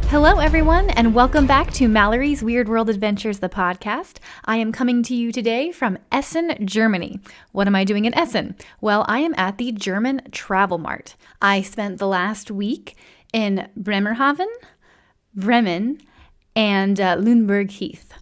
Hello, everyone, and welcome back to Malorie's Weird World Adventures, the podcast. I am coming to you today from Essen, Germany. What am I doing in Essen? Well, I am at the German Travel Mart. I spent the last week in Bremerhaven, Bremen, and Luneburg Heath.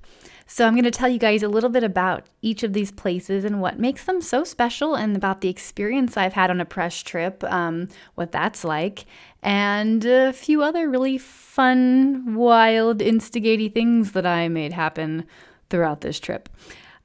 So I'm going to tell you guys a little bit about each of these places and what makes them so special and about the experience I've had on a press trip, what that's like, and a few other really fun, wild, instigating things that I made happen throughout this trip.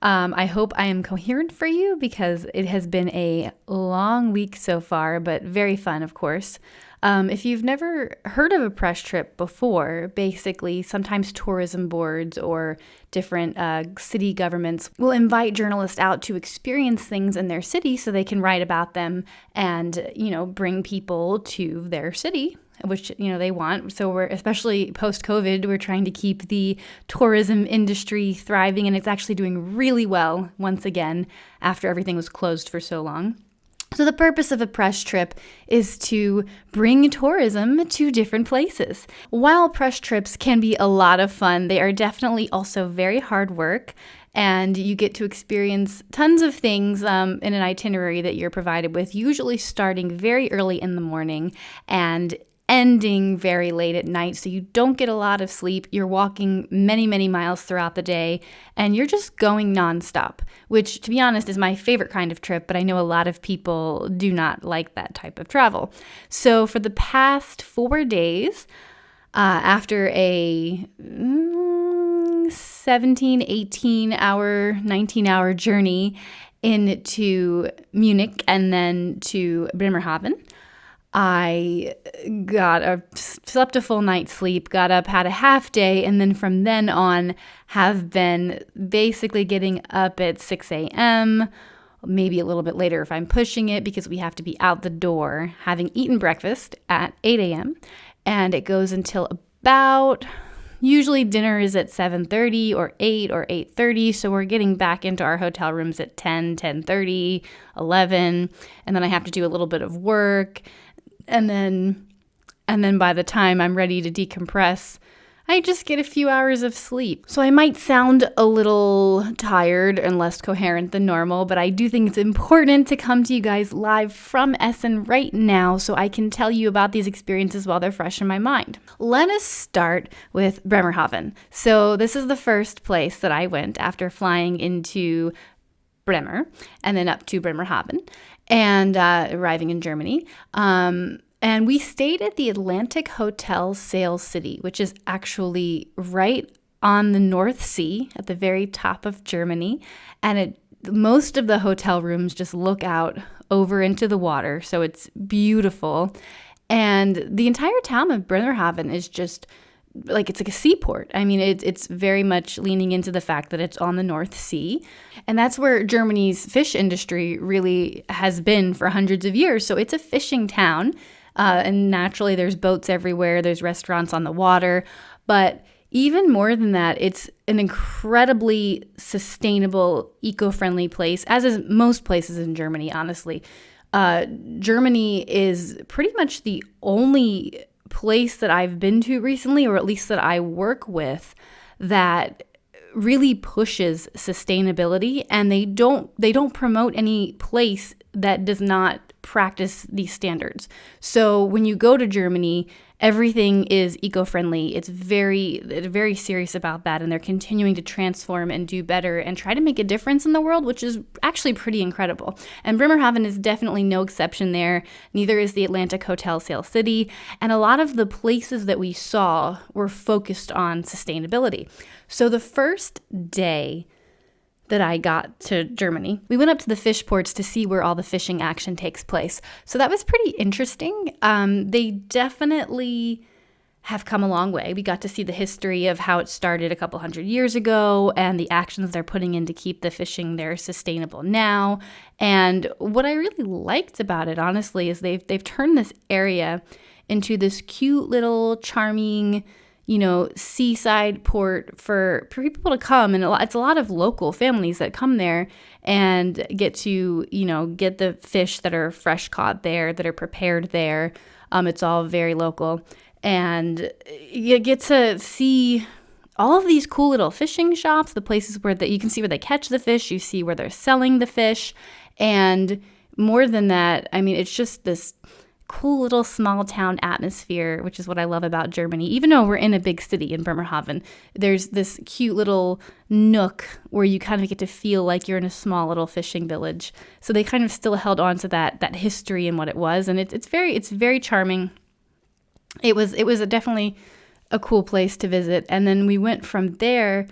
I hope I am coherent for you because it has been a long week so far, but very fun, of course. If you've never heard of a press trip before, basically sometimes tourism boards or different city governments will invite journalists out to experience things in their city so they can write about them and, bring people to their city, which, they want. So we're, especially post-COVID, we're trying to keep the tourism industry thriving, and it's actually doing really well once again after everything was closed for so long. So the purpose of a press trip is to bring tourism to different places. While press trips can be a lot of fun, they are definitely also very hard work, and you get to experience tons of things in an itinerary that you're provided with, usually starting very early in the morning and ending very late at night, so you don't get a lot of sleep. You're walking many, many miles throughout the day, and you're just going nonstop, which, to be honest, is my favorite kind of trip, but I know a lot of people do not like that type of travel. So for the past 4 days, after a 17, 18-hour, 19-hour journey into Munich and then to Bremerhaven, I slept a full night's sleep, got up, had a half day, and then from then on have been basically getting up at 6 a.m., maybe a little bit later if I'm pushing it because we have to be out the door, having eaten breakfast at 8 a.m., and it goes until about, usually dinner is at 7:30 or 8 or 8:30, so we're getting back into our hotel rooms at 10, 10:30, 11, and then I have to do a little bit of work. And then by the time I'm ready to decompress, I just get a few hours of sleep. So I might sound a little tired and less coherent than normal, but I do think it's important to come to you guys live from Essen right now so I can tell you about these experiences while they're fresh in my mind. Let us start with Bremerhaven. So this is the first place that I went after flying into Bremer and then up to Bremerhaven and arriving in Germany. And we stayed at the Atlantic Hotel Sail City, which is actually right on the North Sea at the very top of Germany. And most of the hotel rooms just look out over into the water, so it's beautiful. And the entire town of Bremerhaven is just it's like a seaport. I mean, it's very much leaning into the fact that it's on the North Sea. And that's where Germany's fish industry really has been for hundreds of years. So it's a fishing town. And naturally, there's boats everywhere. There's restaurants on the water. But even more than that, it's an incredibly sustainable, eco-friendly place, as is most places in Germany, honestly. Germany is pretty much the only place that I've been to recently, or at least that I work with, that really pushes sustainability, and they don't promote any place that does not practice these standards. So when you go to Germany, everything is eco-friendly. They're very serious about that, and they're continuing to transform and do better and try to make a difference in the world, which is actually pretty incredible. And Bremerhaven is definitely no exception there. Neither is the Atlantic Hotel Sail City. And a lot of the places that we saw were focused on sustainability. So the first day that I got to Germany, we went up to the fish ports to see where all the fishing action takes place. So that was pretty interesting. They definitely have come a long way. We got to see the history of how it started a couple hundred years ago and the actions they're putting in to keep the fishing there sustainable now. And what I really liked about it, honestly, is they've turned this area into this cute little charming, seaside port for people to come. And it's a lot of local families that come there and get to, get the fish that are fresh caught there, that are prepared there. It's all very local. And you get to see all of these cool little fishing shops, the places where you can see where they catch the fish, you see where they're selling the fish. And more than that, I mean, it's just this cool little small town atmosphere, which is what I love about Germany. Even though we're in a big city in Bremerhaven, there's this cute little nook where you kind of get to feel like you're in a small little fishing village. So they kind of still held on to that history and what it was, and it's very charming. It was definitely a cool place to visit. And then we went from there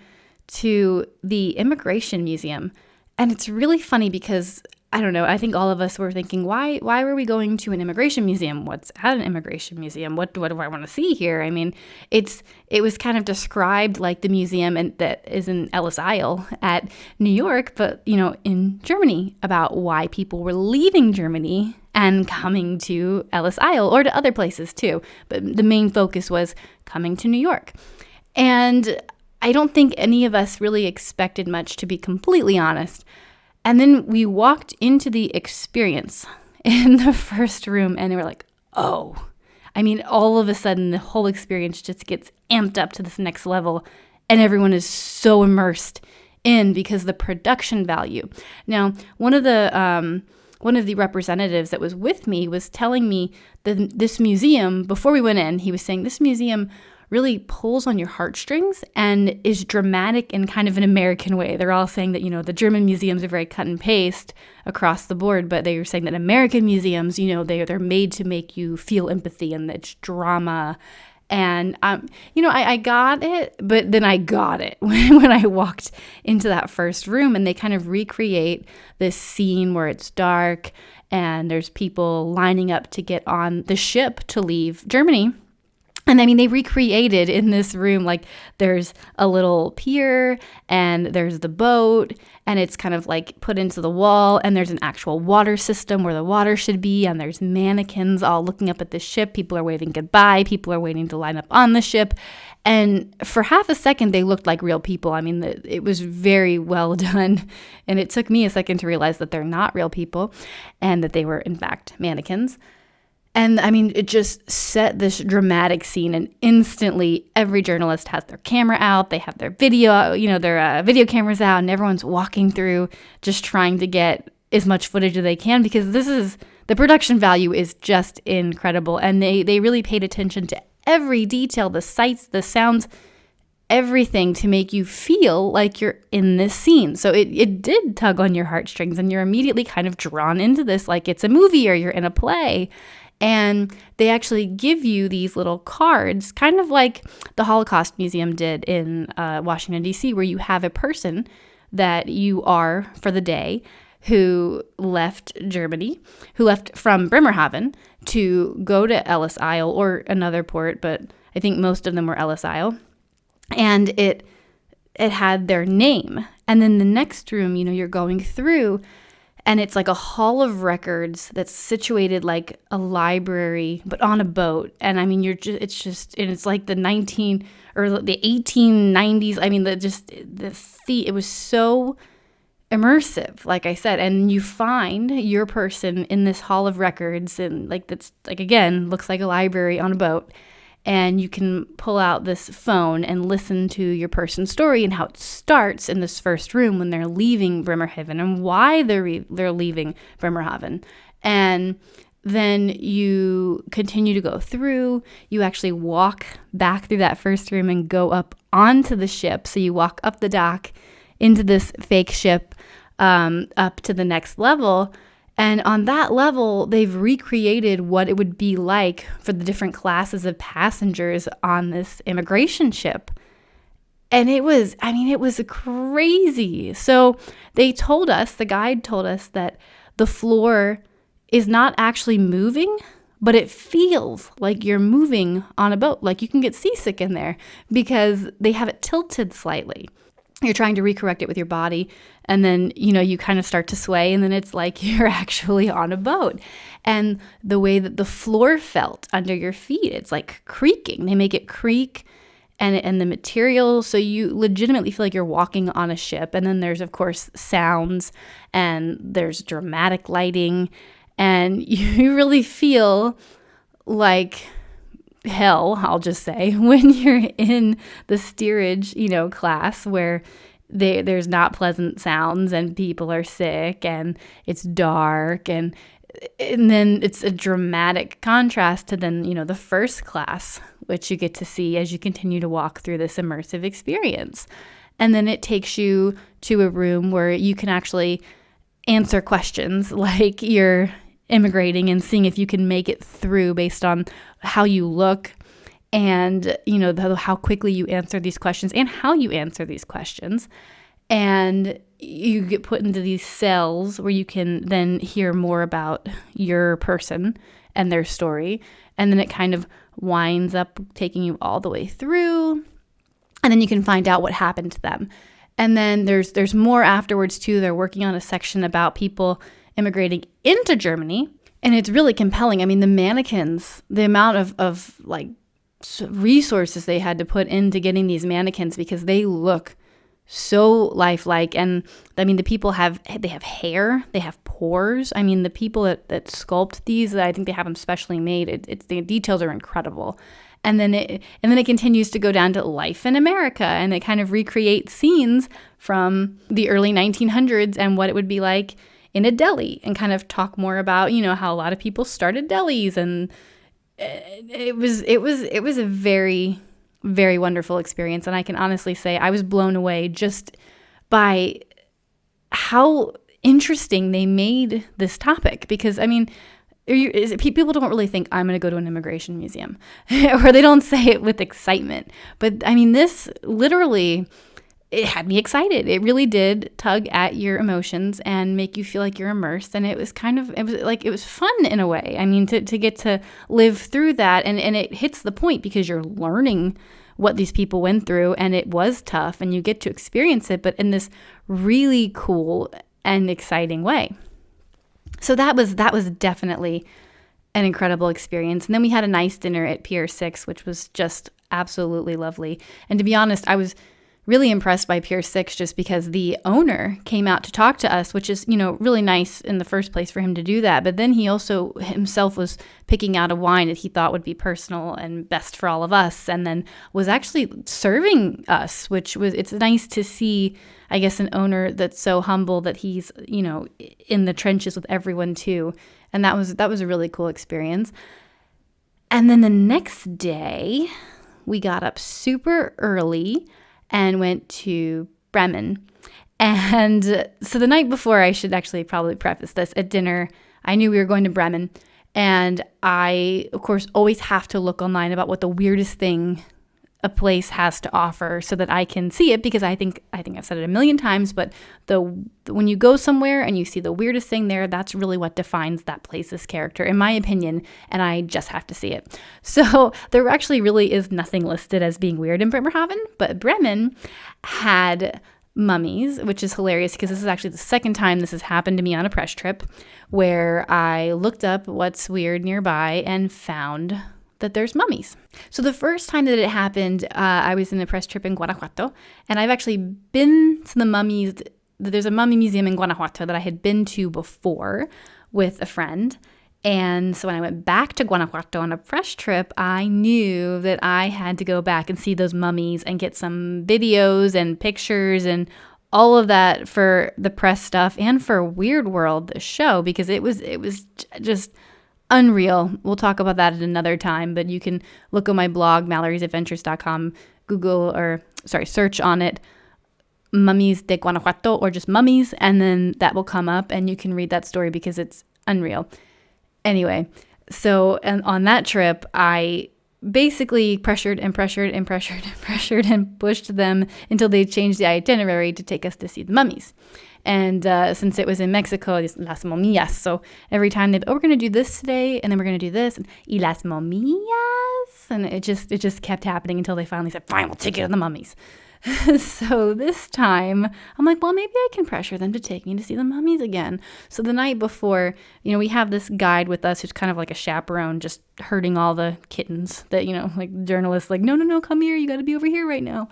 to the Immigration Museum. And it's really funny because, I don't know, I think all of us were thinking, why were we going to an immigration museum? What's at an immigration museum? What do I want to see here? I mean, it was kind of described like the museum that is in Ellis Isle at New York, but, in Germany, about why people were leaving Germany and coming to Ellis Isle, or to other places too. But the main focus was coming to New York. And I don't think any of us really expected much, to be completely honest. And then we walked into the experience in the first room, and we were like, oh. I mean, all of a sudden, the whole experience just gets amped up to this next level, and everyone is so immersed in, because the production value. Now, one of the representatives that was with me was telling me that this museum, before we went in, he was saying this museum really pulls on your heartstrings and is dramatic in kind of an American way. They're all saying that, the German museums are very cut and paste across the board, but they were saying that American museums, they're made to make you feel empathy, and it's drama. And, I got it, but then I got it when I walked into that first room, and they kind of recreate this scene where it's dark and there's people lining up to get on the ship to leave Germany. And I mean, they recreated in this room, like there's a little pier and there's the boat, and it's kind of like put into the wall, and there's an actual water system where the water should be, and there's mannequins all looking up at the ship. People are waving goodbye. People are waiting to line up on the ship. And for half a second, they looked like real people. I mean, it was very well done. And it took me a second to realize that they're not real people and that they were, in fact, mannequins. And I mean, it just set this dramatic scene, and instantly every journalist has their camera out. They have their video, their video cameras out, and everyone's walking through just trying to get as much footage as they can, because the production value is just incredible. And they really paid attention to every detail, the sights, the sounds, everything, to make you feel like you're in this scene. So it did tug on your heartstrings, and you're immediately kind of drawn into this like it's a movie or you're in a play. And they actually give you these little cards, kind of like the Holocaust Museum did in Washington, D.C., where you have a person that you are for the day who left Germany, who left from Bremerhaven to go to Ellis Isle or another port, but I think most of them were Ellis Isle. And it had their name. And then the next room, you're going through, and it's like a hall of records that's situated like a library, but on a boat. And I mean, it's like the 1890s. I mean, it was so immersive, like I said. And you find your person in this hall of records, and that's again, looks like a library on a boat. And you can pull out this phone and listen to your person's story and how it starts in this first room when they're leaving Bremerhaven and why they're leaving Bremerhaven. And then you continue to go through. You actually walk back through that first room and go up onto the ship. So you walk up the dock into this fake ship, up to the next level. And on that level, they've recreated what it would be like for the different classes of passengers on this immigration ship. And it was crazy. So the guide told us that the floor is not actually moving, but it feels like you're moving on a boat. Like you can get seasick in there because they have it tilted slightly. You're trying to recorrect it with your body, and then, you kind of start to sway, and then it's like you're actually on a boat. And the way that the floor felt under your feet, it's like creaking. They make it creak, and the material, so you legitimately feel like you're walking on a ship. And then there's, of course, sounds, and there's dramatic lighting, and you really feel like hell, I'll just say, when you're in the steerage, class where there's not pleasant sounds and people are sick and it's dark and then it's a dramatic contrast to then, the first class, which you get to see as you continue to walk through this immersive experience. And then it takes you to a room where you can actually answer questions like you're immigrating and seeing if you can make it through based on how you look and, how quickly you answer these questions and how you answer these questions. And you get put into these cells where you can then hear more about your person and their story. And then it kind of winds up taking you all the way through. And then you can find out what happened to them. And then there's more afterwards too. They're working on a section about people immigrating into Germany. And it's really compelling. I mean, the mannequins, the amount of like resources they had to put into getting these mannequins because they look so lifelike. And I mean, the people have hair, they have pores. I mean, the people that sculpt these, I think they have them specially made. The details are incredible. And then it continues to go down to life in America, and it kind of recreates scenes from the early 1900s and what it would be like in a deli, and kind of talk more about, how a lot of people started delis. And it was a very, very wonderful experience. And I can honestly say I was blown away just by how interesting they made this topic, because I mean, people don't really think I'm going to go to an immigration museum or they don't say it with excitement. But I mean, this literally, it had me excited. It really did tug at your emotions and make you feel like you're immersed. And it was fun in a way. I mean, to get to live through that. And it hits the point because you're learning what these people went through, and it was tough, and you get to experience it, but in this really cool and exciting way. So that was definitely an incredible experience. And then we had a nice dinner at Pier 6, which was just absolutely lovely. And to be honest, I was really impressed by Pier 6 just because the owner came out to talk to us, which is, really nice in the first place for him to do that. But then he also himself was picking out a wine that he thought would be personal and best for all of us, and then was actually serving us, it's nice to see, I guess, an owner that's so humble that he's, in the trenches with everyone too. And that was a really cool experience. And then the next day we got up super early and went to Bremen. And so the night before, I should actually probably preface this, at dinner, I knew we were going to Bremen. And I, of course, always have to look online about what the weirdest thing a place has to offer so that I can see it, because I think I've said it a million times, but when you go somewhere and you see the weirdest thing there, that's really what defines that place's character, in my opinion, and I just have to see it. So there actually really is nothing listed as being weird in Bremerhaven, but Bremen had mummies, which is hilarious because this is actually the second time this has happened to me on a press trip, where I looked up what's weird nearby and found that there's mummies. So the first time that it happened, I was in a press trip in Guanajuato, and I've actually been to the mummies. There's a mummy museum in Guanajuato that I had been to before with a friend. And so when I went back to Guanajuato on a press trip, I knew that I had to go back and see those mummies and get some videos and pictures and all of that for the press stuff and for Weird World, the show, because it was just unreal. We'll talk about that at another time, but you can look on my blog, maloriesadventures.com, search on it, Mummies de Guanajuato, or just mummies, and then that will come up and you can read that story because it's unreal. Anyway, so and on that trip, I basically pressured and pushed them until they changed the itinerary to take us to see the mummies. And since it was in Mexico, it's las momias. So every time we're going to do this today, and then we're going to do this, y las momias. And it just kept happening until they finally said, fine, we'll take you to the mummies. So this time, I'm like, well, maybe I can pressure them to take me to see the mummies again. So the night before, we have this guide with us who's kind of like a chaperone, just herding all the kittens that, like journalists, like, no, come here. You got to be over here right now.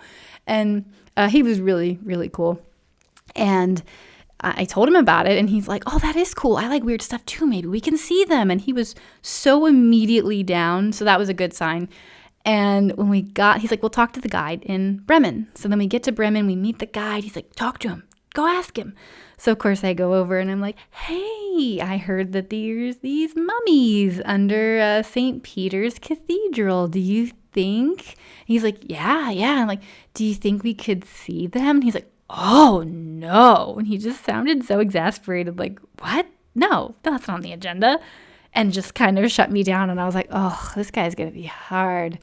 And he was really, really cool. And I told him about it, and he's like, oh, that is cool. I like weird stuff too. Maybe we can see them. And he was so immediately down. So that was a good sign. And when he's like, we'll talk to the guide in Bremen. So then we get to Bremen, we meet the guide. He's like, talk to him. Go ask him. So of course I go over and I'm like, hey, I heard that there's these mummies under St. Peter's Cathedral. Do you think? He's like, yeah. I'm like, do you think we could see them? And he's like, oh no. And he just sounded so exasperated, like, what? No, that's not on the agenda. And just kind of shut me down. And I was like, oh, this guy's going to be hard.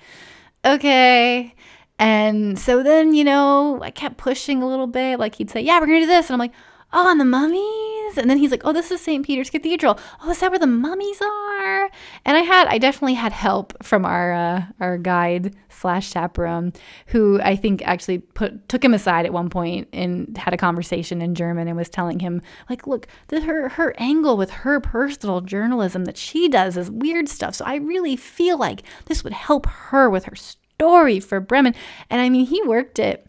Okay. And so then, I kept pushing a little bit. Like he'd say, yeah, we're going to do this. And I'm like, oh, and the mummies? And then he's like, oh, this is St. Peter's Cathedral. Oh, is that where the mummies are? And I definitely had help from our guide / chaperone, who I think actually took him aside at one point and had a conversation in German and was telling him, like, look, her angle with her personal journalism that she does is weird stuff. So I really feel like this would help her with her story for Bremen. And I mean, he worked it.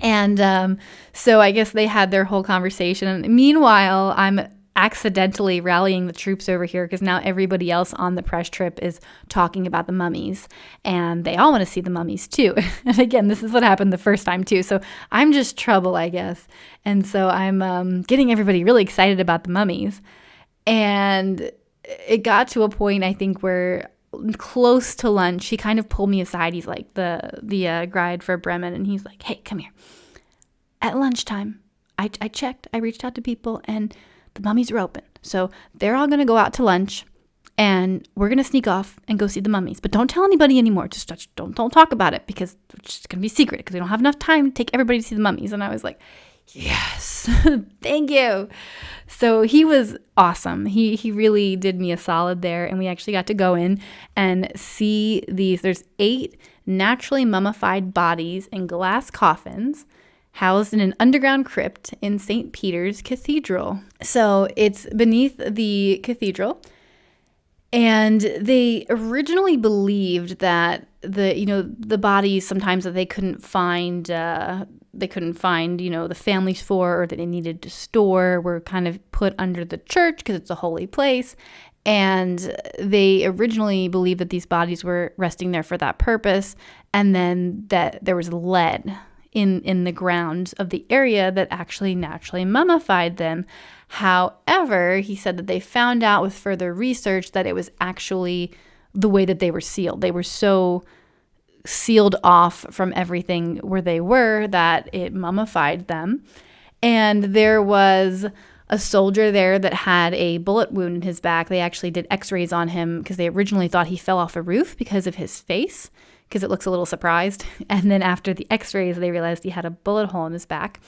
And so I guess they had their whole conversation. And meanwhile, I'm accidentally rallying the troops over here because now everybody else on the press trip is talking about the mummies. And they all want to see the mummies too. And again, this is what happened the first time too. So I'm just trouble, I guess. And so I'm getting everybody really excited about the mummies. And it got to a point, I think, where close to lunch, he kind of pulled me aside. He's like the guide for Bremen, and he's like, hey, come here. At lunchtime, I checked, I reached out to people, and the mummies are open. So they're all going to go out to lunch, and we're going to sneak off and go see the mummies. But don't tell anybody anymore. Just don't talk about it because it's just going to be secret because we don't have enough time to take everybody to see the mummies. And I was like, yes, thank you. So he was awesome. He really did me a solid there. And we actually got to go in and see these. There's 8 naturally mummified bodies in glass coffins housed in an underground crypt in St. Peter's Cathedral. So it's beneath the cathedral. And they originally believed that the bodies sometimes that they couldn't find, the families for, or that they needed to store, were kind of put under the church because it's a holy place. And they originally believed that these bodies were resting there for that purpose. And then that there was lead in the ground of the area that actually naturally mummified them. However, he said that they found out with further research that it was actually the way that they were sealed. They were so sealed off from everything where they were that it mummified them. And there was a soldier there that had a bullet wound in his back. They actually did x-rays on him because they originally thought he fell off a roof because of his face, because it looks a little surprised. And then after the x-rays, they realized he had a bullet hole in his back.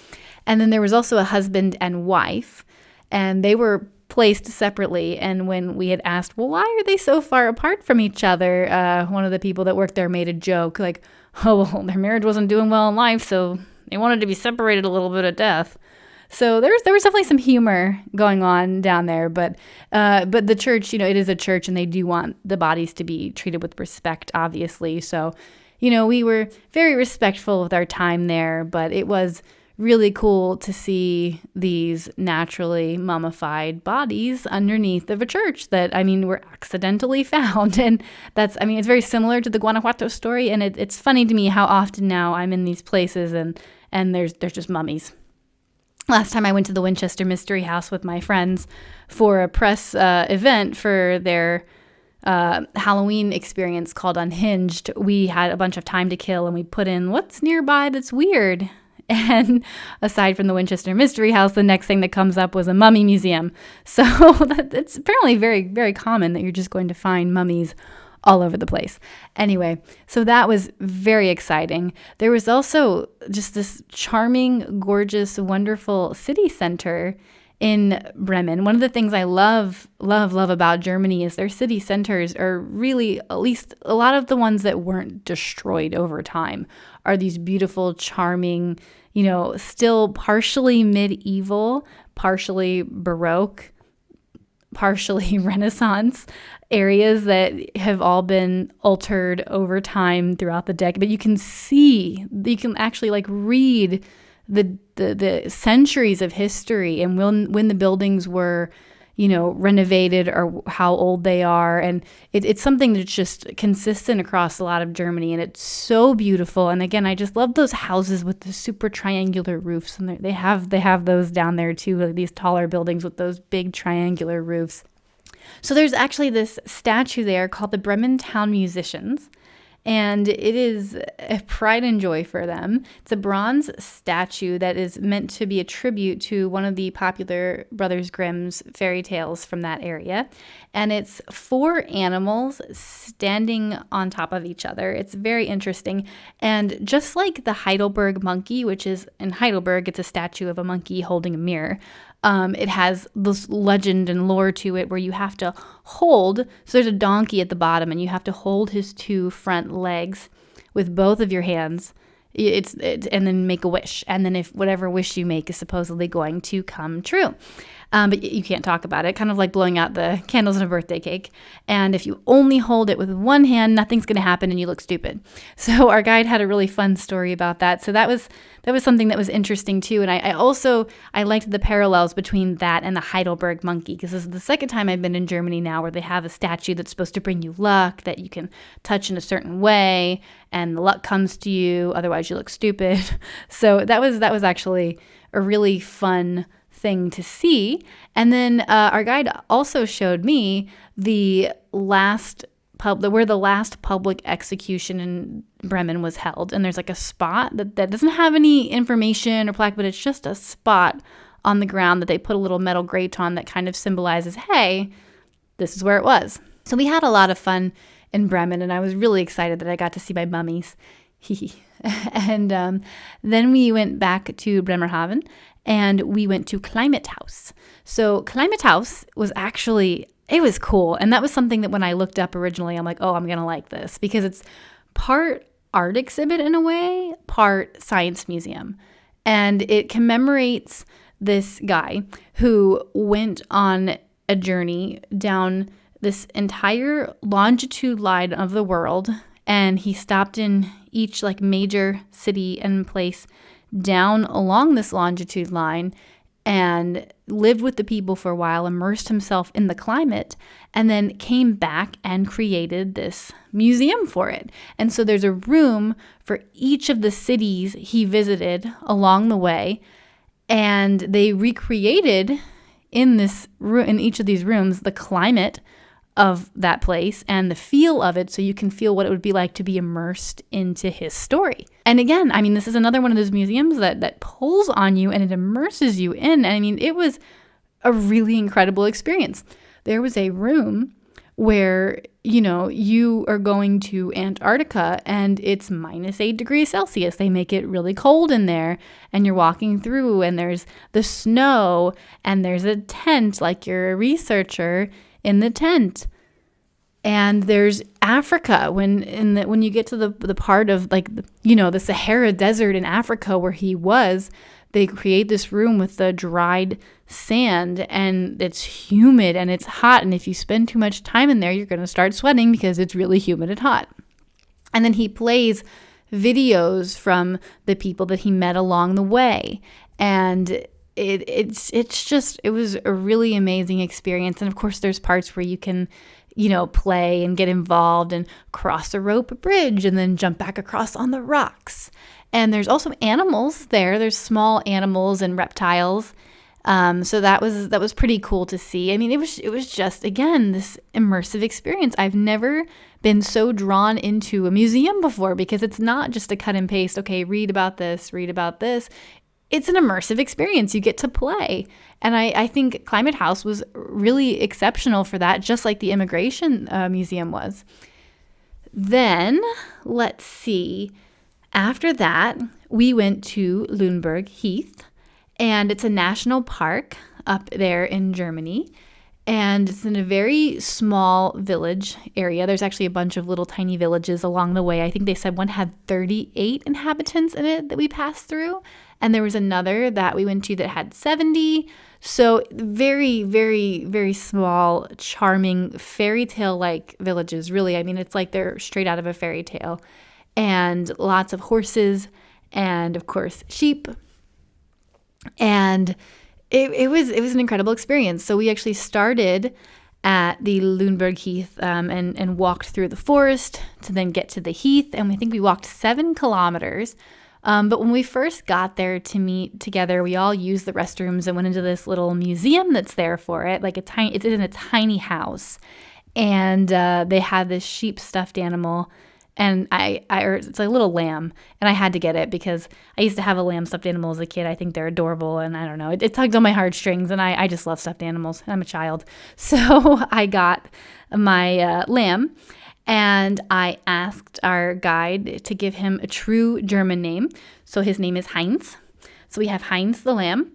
And then there was also a husband and wife, and they were placed separately. And when we had asked, well, why are they so far apart from each other? One of the people that worked there made a joke like, oh, well, their marriage wasn't doing well in life, so they wanted to be separated a little bit at death. So there was definitely some humor going on down there, but the church, it is a church, and they do want the bodies to be treated with respect, obviously. So, we were very respectful with our time there, but it was really cool to see these naturally mummified bodies underneath of a church that, were accidentally found. And it's very similar to the Guanajuato story. And it's funny to me how often now I'm in these places and there's just mummies. Last time I went to the Winchester Mystery House with my friends for a press event for their Halloween experience called Unhinged. We had a bunch of time to kill, and we put in what's nearby that's weird. And aside from the Winchester Mystery House, the next thing that comes up was a mummy museum. So it's apparently very, very common that you're just going to find mummies all over the place. Anyway, so that was very exciting. There was also just this charming, gorgeous, wonderful city center in Bremen. One of the things I love about Germany is their city centers are really, at least a lot of the ones that weren't destroyed over time, are these beautiful, charming, still partially medieval, partially Baroque, partially Renaissance areas that have all been altered over time throughout the decade. But you can actually read the centuries of history and when the buildings were, renovated or how old they are. And it's something that's just consistent across a lot of Germany. And it's so beautiful. And again, I just love those houses with the super triangular roofs. And they have those down there too, like these taller buildings with those big triangular roofs. So there's actually this statue there called the Bremen Town Musicians. And it is a pride and joy for them. It's a bronze statue that is meant to be a tribute to one of the popular Brothers Grimm's fairy tales from that area. And it's 4 animals standing on top of each other. It's very interesting. And just like the Heidelberg monkey, which is in Heidelberg, it's a statue of a monkey holding a mirror. It has this legend and lore to it where you have to hold, so there's a donkey at the bottom and you have to hold his 2 front legs with both of your hands. And then make a wish. And then if whatever wish you make is supposedly going to come true. But you can't talk about it, kind of like blowing out the candles in a birthday cake. And if you only hold it with one hand, nothing's going to happen and you look stupid. So our guide had a really fun story about that. So that was something that was interesting too. And I liked the parallels between that and the Heidelberg monkey, because this is the second time I've been in Germany now where they have a statue that's supposed to bring you luck, that you can touch in a certain way and the luck comes to you, otherwise you look stupid. So that was actually a really fun thing to see. And then our guide also showed me where the last public execution in Bremen was held. And there's like a spot that doesn't have any information or plaque, but it's just a spot on the ground that they put a little metal grate on that kind of symbolizes, hey, this is where it was. So we had a lot of fun in Bremen, and I was really excited that I got to see my mummies. And then we went back to Bremerhaven, and we went to Climate House. So Climate House was it was cool. And that was something that when I looked up originally, I'm like, oh, I'm going to like this, because it's part art exhibit in a way, part science museum. And it commemorates this guy who went on a journey down this entire longitude line of the world. And he stopped in each major city and place down along this longitude line and lived with the people for a while, immersed himself in the climate, and then came back and created this museum for it. And so there's a room for each of the cities he visited along the way, and they recreated in each of these rooms the climate of that place and the feel of it, so you can feel what it would be like to be immersed into his story. And again, I mean, this is another one of those museums that pulls on you and it immerses you in. I mean, it was a really incredible experience. There was a room where, you are going to Antarctica and it's -8 degrees Celsius. They make it really cold in there, and you're walking through and there's the snow and there's a tent, like you're a researcher in the tent. And there's Africa when you get to the part of the Sahara Desert in Africa where he was, they create this room with the dried sand, and it's humid and it's hot, and if you spend too much time in there, you're going to start sweating because it's really humid and hot. And then he plays videos from the people that he met along the way, and it was a really amazing experience. And of course there's parts where you can play and get involved and cross a rope bridge and then jump back across on the rocks. And there's also animals there. There's small animals and reptiles. So that was pretty cool to see. I mean, it was just, again, this immersive experience. I've never been so drawn into a museum before, because it's not just a cut and paste, okay, read about this. It's an immersive experience. You get to play. And I think Climate House was really exceptional for that, just like the Immigration Museum was. Then, let's see. After that, we went to Luneburg Heath, and it's a national park up there in Germany. And it's in a very small village area. There's actually a bunch of little tiny villages along the way. I think they said one had 38 inhabitants in it that we passed through. And there was another that we went to that had 70. So very, very, very small, charming, fairy tale-like villages, really. I mean, it's like they're straight out of a fairy tale. And lots of horses and, of course, sheep And it was an incredible experience. So we actually started at the Luneburg Heath and walked through the forest to then get to the heath. And we think we walked 7 kilometers. But when we first got there to meet together, we all used the restrooms and went into this little museum that's there for it. It's in a tiny house. And they had this sheep stuffed animal. And it's a little lamb, and I had to get it because I used to have a lamb stuffed animal as a kid. I think they're adorable, and I don't know, it tugged on my heartstrings, and I just love stuffed animals. I'm a child. So I got my lamb, and I asked our guide to give him a true German name. So his name is Heinz. So we have Heinz the lamb.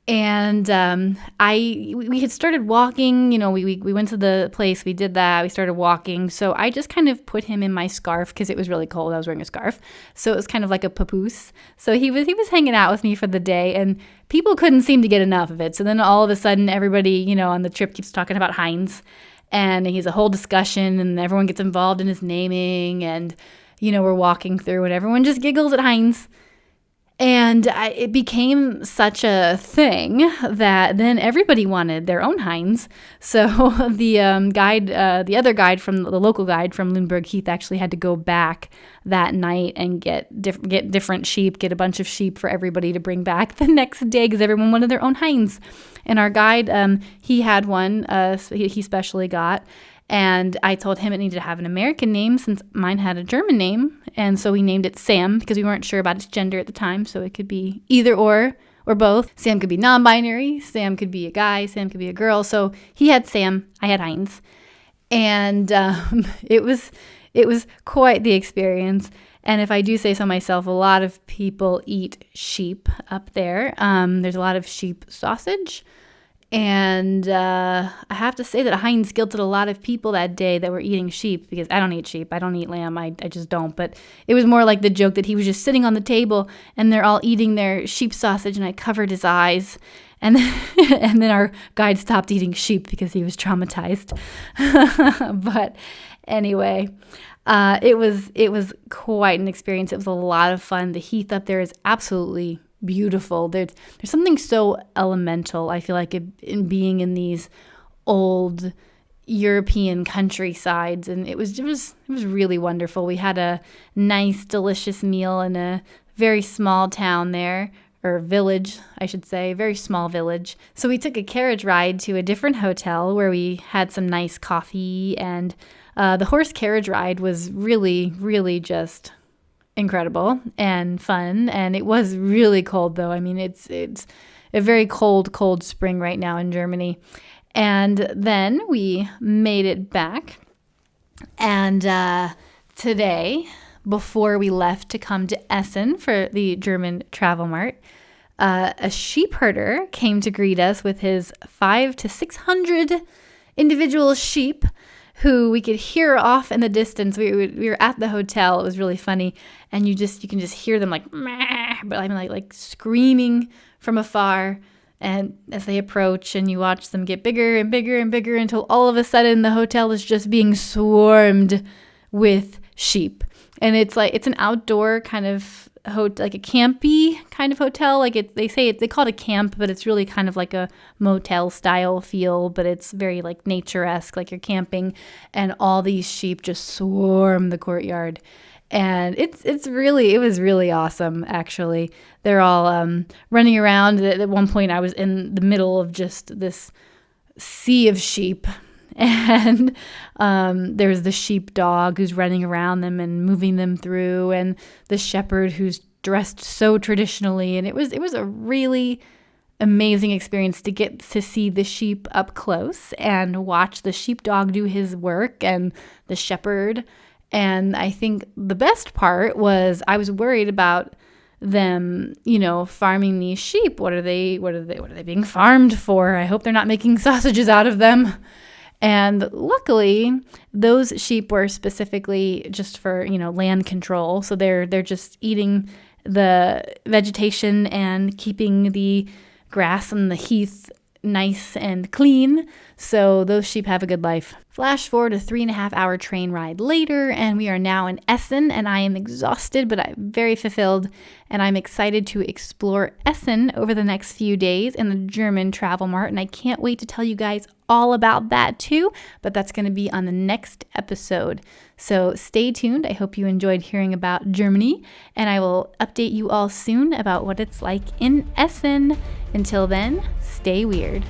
And we had started walking, we went to the place, we did that, we started walking. So I just kind of put him in my scarf because it was really cold. I was wearing a scarf. So it was kind of like a papoose. So he was hanging out with me for the day, and people couldn't seem to get enough of it. So then all of a sudden everybody, on the trip keeps talking about Heinz, and he's a whole discussion, and everyone gets involved in his naming, and, we're walking through and everyone just giggles at Heinz. And it became such a thing that then everybody wanted their own Heinz. So the other guide from the local guide from Luneburg Heath actually had to go back that night and get different sheep, get a bunch of sheep for everybody to bring back the next day because everyone wanted their own Heinz. And our guide, he had one he specially got. And I told him it needed to have an American name since mine had a German name. And so we named it Sam because we weren't sure about its gender at the time. So it could be either or both. Sam could be non-binary. Sam could be a guy. Sam could be a girl. So he had Sam. I had Heinz. And it was quite the experience. And if I do say so myself, a lot of people eat sheep up there. There's a lot of sheep sausage. And I have to say that Heinz guilted a lot of people that day that were eating sheep because I don't eat sheep. I don't eat lamb. I just don't. But it was more like the joke that he was just sitting on the table and they're all eating their sheep sausage and I covered his eyes. And and then our guide stopped eating sheep because he was traumatized. But anyway, it was quite an experience. It was a lot of fun. The heath up there is absolutely beautiful. There's something so elemental, I feel like, in being in these old European countrysides, and it was really wonderful. We had a nice, delicious meal in a very small town there, or village, I should say, very small village. So we took a carriage ride to a different hotel where we had some nice coffee, and the horse carriage ride was really, really just incredible and fun. And it was really cold though. I mean, it's a very cold spring right now in Germany. And then we made it back. And today, before we left to come to Essen for the German Travel Mart, a sheep herder came to greet us with his 500 to 600 individual sheep who we could hear off in the distance. We were at the hotel. It was really funny. And you can just hear them like, meh, but I mean like screaming from afar. And as they approach and you watch them get bigger and bigger and bigger until all of a sudden the hotel is just being swarmed with sheep. And it's an outdoor kind of like a campy kind of hotel. Like they call it a camp, but it's really kind of like a motel style feel, but it's very like nature-esque, like you're camping, and all these sheep just swarm the courtyard. And it was really awesome, actually. They're all running around. At one point I was in the middle of just this sea of sheep. And there's the sheepdog who's running around them and moving them through, and the shepherd who's dressed so traditionally. And it was a really amazing experience to get to see the sheep up close and watch the sheepdog do his work and the shepherd. And I think the best part was I was worried about them, farming these sheep. What are they being farmed for? I hope they're not making sausages out of them. And luckily, those sheep were specifically just for, land control. So they're just eating the vegetation and keeping the grass and the heath nice and clean, so those sheep have a good life. Flash forward a 3.5-hour train ride later, and we are now in Essen, and I am exhausted, but I'm very fulfilled, and I'm excited to explore Essen over the next few days in the German travel mart, and I can't wait to tell you guys all about that too, but that's going to be on the next episode. So stay tuned. I hope you enjoyed hearing about Germany, and I will update you all soon about what it's like in Essen. Until then, stay weird.